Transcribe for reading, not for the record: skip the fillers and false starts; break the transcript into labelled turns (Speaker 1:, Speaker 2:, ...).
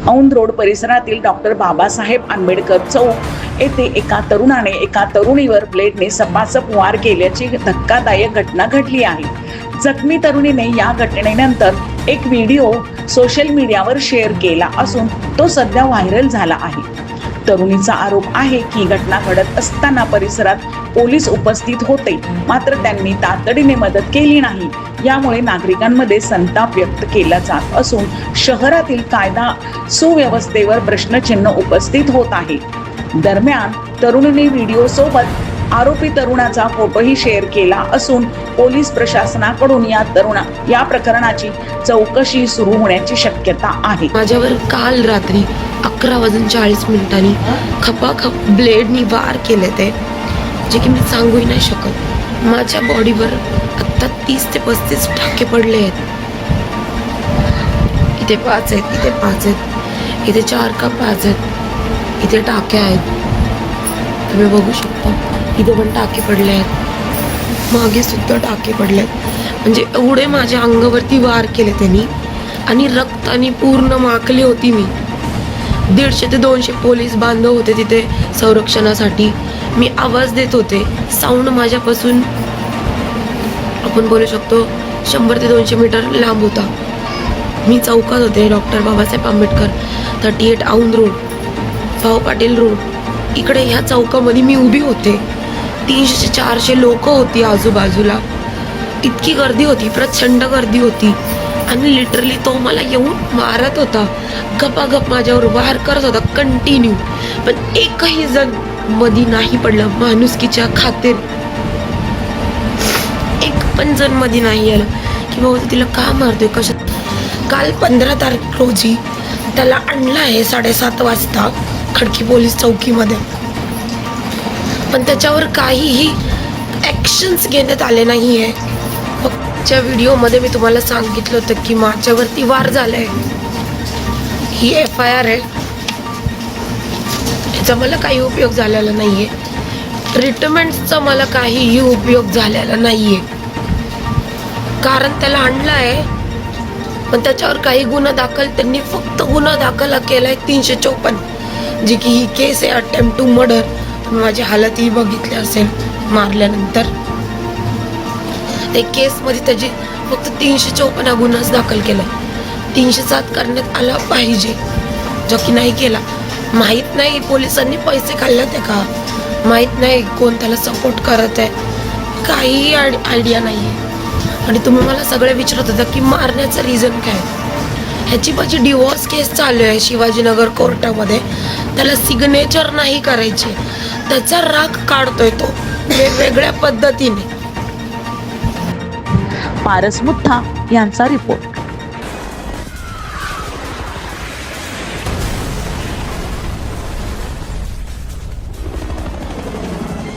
Speaker 1: Aundh road परिसरातील doctor Babasaheb Ambedkar चौक येथे एका तरुणाने एका तरुणीवर ब्लेडने सपासप वार केल्याची धक्कादायक घटना घडली आहे। जखमी तरुणीने या घटनेनंतर एक व्हिडिओ सोशल मीडियावर शेअर केला असून तो सध्या व्हायरल झाला आहे। तरुणीचा आरोप आहे की घटना घडत असताना परिसरात पोलीस उपस्थित होते, मात्र त्यांनी तातडीने मदत केली नाही। यामुळे नागरिकांमध्ये संताप व्यक्त केला जात असून शहरातील कायदा सुव्यवस्थेवर प्रश्नचिन्ह उपस्थित होत आहे। दरम्यान तरुणीने व्हिडिओ सोबत आरोपी तरुणाचा फोटोही शेअर केला असून पोलीस प्रशासनाकडून या प्रकरणाची चौकशी सुरू होण्याची शक्यता आहे।
Speaker 2: माझ्यावर काल रात्री 11:40 खपाखप ब्लेडनी वार केले ते, जे की मी सांगूही नाही शकत। माझ्या बॉडीवर आता 30 ते 35 टाके पडले आहेत। इथे 5 आहेत, इथे 5 आहेत, इथे 4 का 5 आहेत, इथे टाके आहेत, तुम्ही बघू शकता। इथे पण टाके पडले आहेत, मागे सुद्धा टाके पडले आहेत। म्हणजे एवढे माझ्या अंगावरती वार केले त्यांनी आणि रक्ताने पूर्ण माखली होती मी। 150 ते 200 पोलीस बांधव होते तिथे संरक्षणासाठी। मी आवाज देत होते, साऊंड माझ्यापासून आपण बोलू शकतो 100 ते 200 मीटर लांब होता। मी चौकात होते, डॉक्टर बाबासाहेब आंबेडकर 38 औंध रोड, भाऊ पाटील रोड, इकडे ह्या चौकामध्ये मी उभी होते। 300 ते 400 लोक होती आजूबाजूला, इतकी गर्दी होती, प्रचंड गर्दी होती। आणि लिटरली तो मला येऊन मारत होता, गपागप माझ्यावर वार करत होता कंटिन्यू, पण एकही जण मधी नाही पडलं माणुसकीच्या खातीर। एक पण जण मधी नाही आलं की बाबा तिला का मारतोय, कशात। काल 15 तारीख रोजी त्याला आणलं आहे 7:30 वाजता खडकी पोलीस चौकीमध्ये, पण त्याच्यावर काहीही ॲक्शन्स घेण्यात आले नाही आहे। च्या व्हिडिओमध्ये मी तुम्हाला सांगितलं होतं की माझ्यावरती वार झालाय, ही FIR आहे। याचा मला काही उपयोग झालेला नाहीये, ट्रीटमेंटचा मला काहीही उपयोग झालेला नाहीये, कारण त्याला आणलं आहे पण त्याच्यावर काही गुन्हा दाखल, त्यांनी फक्त गुन्हा दाखल केलाय 354, जी की ही केस आहे अटेम्प्ट टू मर्डर। माझी हालत ही बघितली असेल मारल्यानंतर, त्या केसमध्ये त्याची फक्त 354 गुन्हाच दाखल केला। 307 करण्यात आला पाहिजे, जो की नाही केला। माहीत नाही पोलिसांनी पैसे खाल्ले ते का, माहीत नाही कोण त्याला सपोर्ट करत आहे, काही आयडिया नाही आहे। आणि तुम्ही मला सगळे विचारत होता की मारण्याचं रिझन काय। ह्याची माझी डिवोर्स केस चालू आहे शिवाजीनगर कोर्टामध्ये, त्याला सिग्नेचर नाही करायचे, त्याचा राग काढतोय तो वेगवेगळ्या पद्धतीने।
Speaker 1: पारस मुथा यांचा रिपोर्ट।